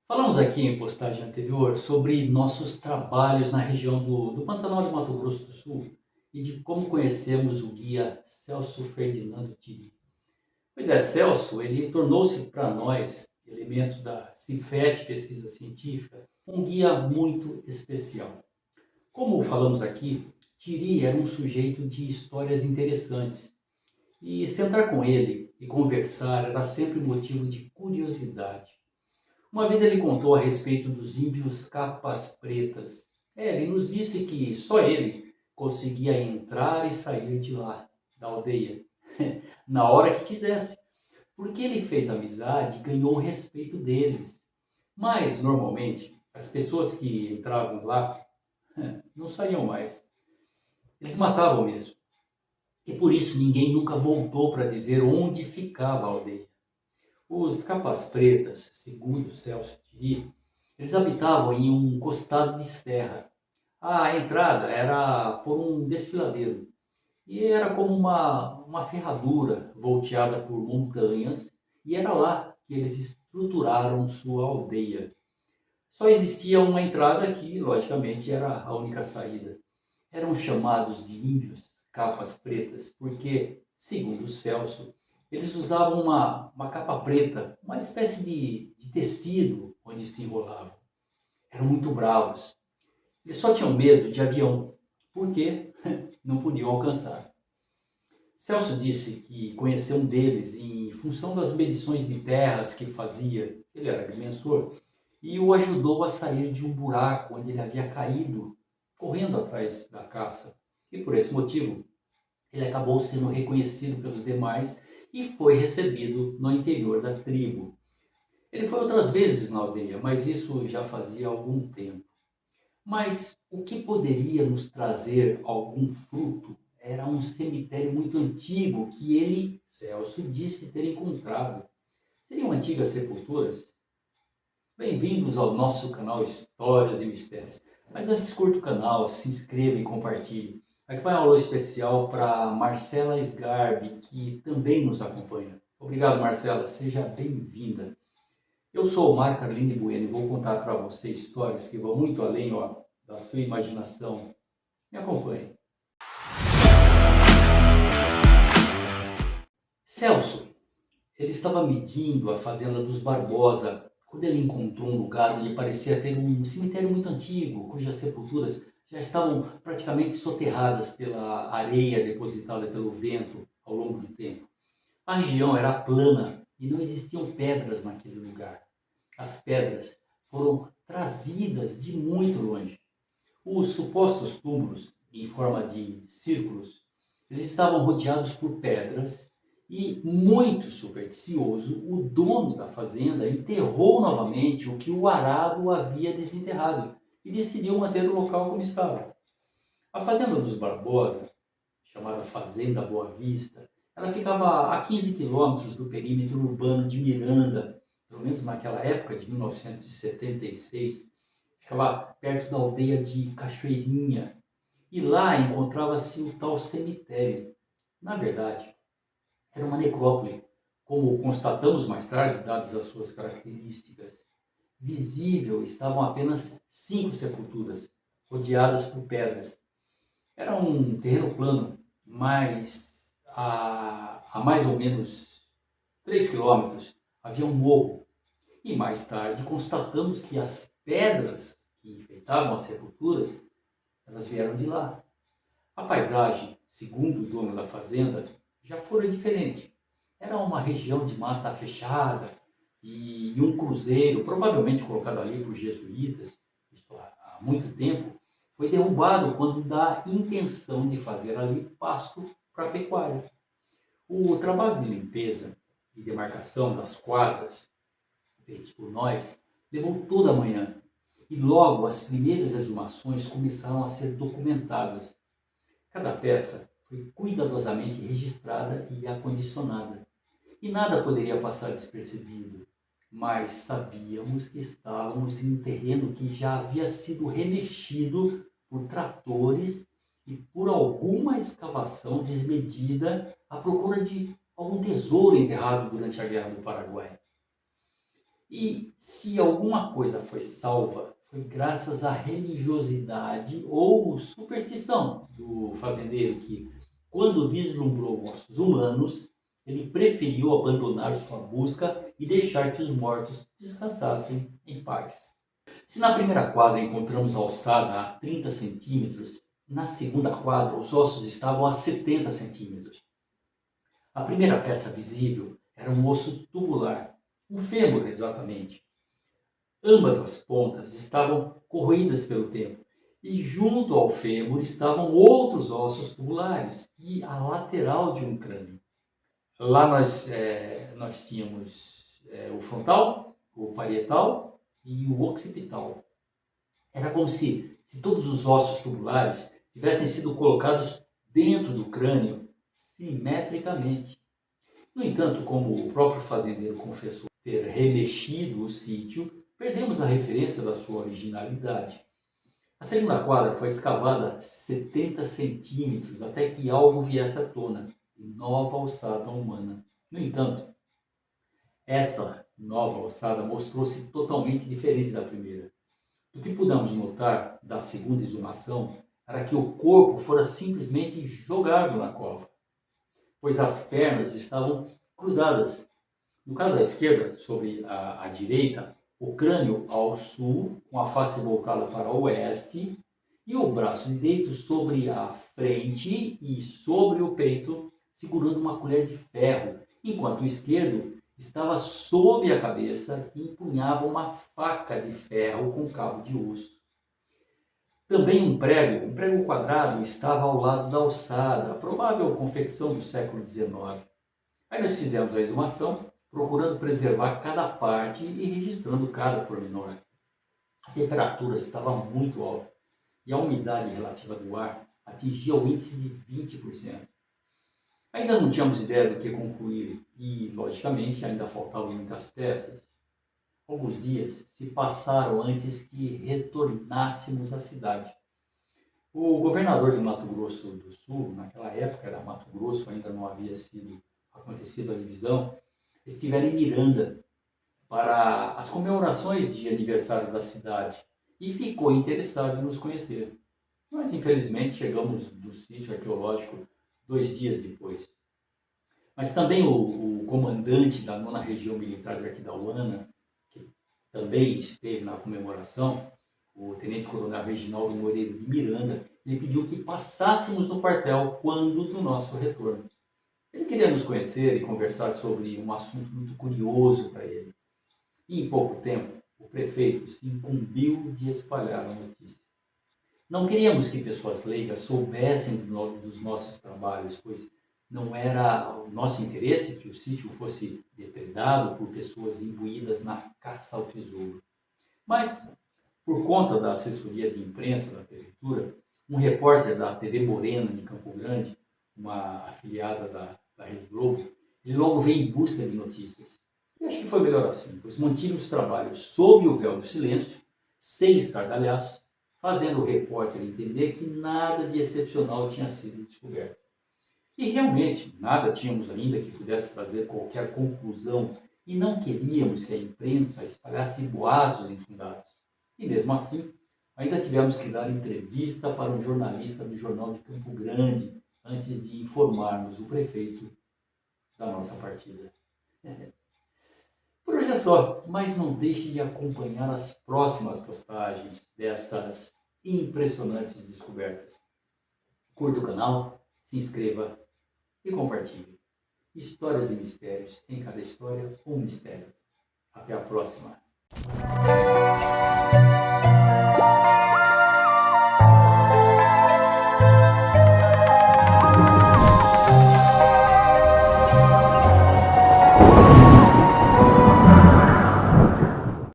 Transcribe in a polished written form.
Falamos aqui em postagem anterior sobre nossos trabalhos na região do Pantanal de Mato Grosso do Sul e de como conhecemos o guia Celso Ferdinando Tiri. Pois é, Celso, ele tornou-se para nós, elementos da Cifet, Pesquisa Científica, um guia muito especial. Como falamos aqui, Tiri era um sujeito de histórias interessantes e sentar com ele e conversar era sempre motivo de curiosidade. Uma vez ele contou a respeito dos índios capas pretas. Ele nos disse que só ele conseguia entrar e sair de lá, da aldeia, na hora que quisesse, porque ele fez amizade e ganhou o respeito deles. Mas, normalmente, as pessoas que entravam lá não saíam mais. Eles matavam mesmo. E por isso ninguém nunca voltou para dizer onde ficava a aldeia. Os capas pretas, segundo Celso Thierry, eles habitavam em um costado de serra. A entrada era por um desfiladeiro e era como uma ferradura volteada por montanhas, e era lá que eles estruturaram sua aldeia. Só existia uma entrada que, logicamente, era a única saída. Eram chamados de índios capas pretas porque, segundo Celso, eles usavam uma capa preta, uma espécie de tecido onde se enrolavam. Eram muito bravos. Eles só tinham medo de avião, porque não podiam alcançar. Celso disse que conheceu um deles em função das medições de terras que fazia. Ele era agrimensor e o ajudou a sair de um buraco onde ele havia caído, correndo atrás da caça. E por esse motivo, ele acabou sendo reconhecido pelos demais e foi recebido no interior da tribo. Ele foi outras vezes na aldeia, mas isso já fazia algum tempo. Mas o que poderia nos trazer algum fruto era um cemitério muito antigo que ele, Celso, disse ter encontrado. Seriam antigas sepulturas? Bem-vindos ao nosso canal Histórias e Mistérios. Mas antes, curta o canal, se inscreva e compartilhe. Aqui vai um alô especial para Marcela Sgarbi, que também nos acompanha. Obrigado, Marcela, seja bem-vinda. Eu sou o Marco Arlindo Bueno e vou contar para você histórias que vão muito além da sua imaginação. Me acompanhe. Celso, ele estava medindo a fazenda dos Barbosa quando ele encontrou um lugar onde parecia ter um cemitério muito antigo, cujas sepulturas já estavam praticamente soterradas pela areia depositada pelo vento ao longo do tempo. A região era plana e não existiam pedras naquele lugar. As pedras foram trazidas de muito longe. Os supostos túmulos, em forma de círculos, eles estavam rodeados por pedras e, muito supersticioso, o dono da fazenda enterrou novamente o que o arado havia desenterrado e decidiu manter o local como estava. A fazenda dos Barbosa, chamada Fazenda Boa Vista, ela ficava a 15 quilômetros do perímetro urbano de Miranda, pelo menos naquela época de 1976, ficava perto da aldeia de Cachoeirinha, e lá encontrava-se o tal cemitério. Na verdade, era uma necrópole, como constatamos mais tarde, dadas as suas características. Visível estavam apenas 5 sepulturas, rodeadas por pedras. Era um terreno plano, mas a mais ou menos 3 quilômetros havia um morro. E mais tarde constatamos que as pedras que enfeitavam as sepulturas, elas vieram de lá. A paisagem, segundo o dono da fazenda, já fora diferente. Era uma região de mata fechada e um cruzeiro, provavelmente colocado ali por jesuítas, isto há muito tempo, foi derrubado quando da intenção de fazer ali pasto para a pecuária. O trabalho de limpeza e demarcação das quadras, feitos por nós, levou toda a manhã. E logo as primeiras exumações começaram a ser documentadas. Cada peça foi cuidadosamente registrada e acondicionada. E nada poderia passar despercebido, mas sabíamos que estávamos em um terreno que já havia sido remexido por tratores e por alguma escavação desmedida à procura de algum tesouro enterrado durante a Guerra do Paraguai. E se alguma coisa foi salva, foi graças à religiosidade ou superstição do fazendeiro que, quando vislumbrou ossos humanos, ele preferiu abandonar sua busca e deixar que os mortos descansassem em paz. Se na primeira quadra encontramos a alçada a 30 centímetros, na segunda quadra os ossos estavam a 70 centímetros. A primeira peça visível era um osso tubular, um fêmur exatamente. Ambas as pontas estavam corroídas pelo tempo e junto ao fêmur estavam outros ossos tubulares e a lateral de um crânio. Lá nós tínhamos o frontal, o parietal e o occipital. Era como se todos os ossos tubulares tivessem sido colocados dentro do crânio simetricamente. No entanto, como o próprio fazendeiro confessou ter remexido o sítio, perdemos a referência da sua originalidade. A segunda quadra foi escavada 70 centímetros até que algo viesse à tona, e nova alçada humana. No entanto, essa nova alçada mostrou-se totalmente diferente da primeira. O que pudemos notar da segunda exumação era que o corpo fora simplesmente jogado na cova, pois as pernas estavam cruzadas. No caso à esquerda, sobre a direita, o crânio ao sul, com a face voltada para o oeste, e o braço direito sobre a frente e sobre o peito, segurando uma colher de ferro, enquanto o esquerdo estava sob a cabeça e empunhava uma faca de ferro com cabo de osso. Também um prego quadrado, estava ao lado da alçada, provável confecção do século XIX. Aí nós fizemos a exumação, procurando preservar cada parte e registrando cada pormenor. A temperatura estava muito alta e a umidade relativa do ar atingia o índice de 20%. Ainda não tínhamos ideia do que concluir e, logicamente, ainda faltavam muitas peças. Alguns dias se passaram antes que retornássemos à cidade. O governador de Mato Grosso do Sul, naquela época era Mato Grosso, ainda não havia acontecido a divisão, estivera em Miranda para as comemorações de aniversário da cidade e ficou interessado em nos conhecer. Mas infelizmente chegamos do sítio arqueológico 2 dias depois. Mas também o comandante da 9ª Região Militar de Aquidauana, que também esteve na comemoração, o tenente-coronel Reginaldo Moreira de Miranda, ele pediu que passássemos no quartel quando do nosso retorno. Ele queria nos conhecer e conversar sobre um assunto muito curioso para ele. E em pouco tempo, o prefeito se incumbiu de espalhar a notícia. Não queríamos que pessoas leigas soubessem dos nossos trabalhos, pois não era o nosso interesse que o sítio fosse depredado por pessoas imbuídas na caça ao tesouro. Mas, por conta da assessoria de imprensa da prefeitura, um repórter da TV Morena de Campo Grande, uma afiliada da Rede Globo, ele logo veio em busca de notícias. E acho que foi melhor assim, pois mantive os trabalhos sob o véu do silêncio, sem estardalhaço, fazendo o repórter entender que nada de excepcional tinha sido descoberto. E realmente, nada tínhamos ainda que pudesse trazer qualquer conclusão e não queríamos que a imprensa espalhasse boatos infundados. E mesmo assim, ainda tivemos que dar entrevista para um jornalista do jornal de Campo Grande antes de informarmos o prefeito da nossa partida. Por hoje é só, mas não deixe de acompanhar as próximas postagens dessas impressionantes descobertas. Curta o canal, se inscreva e compartilhe. Histórias e mistérios, em cada história um mistério. Até a próxima!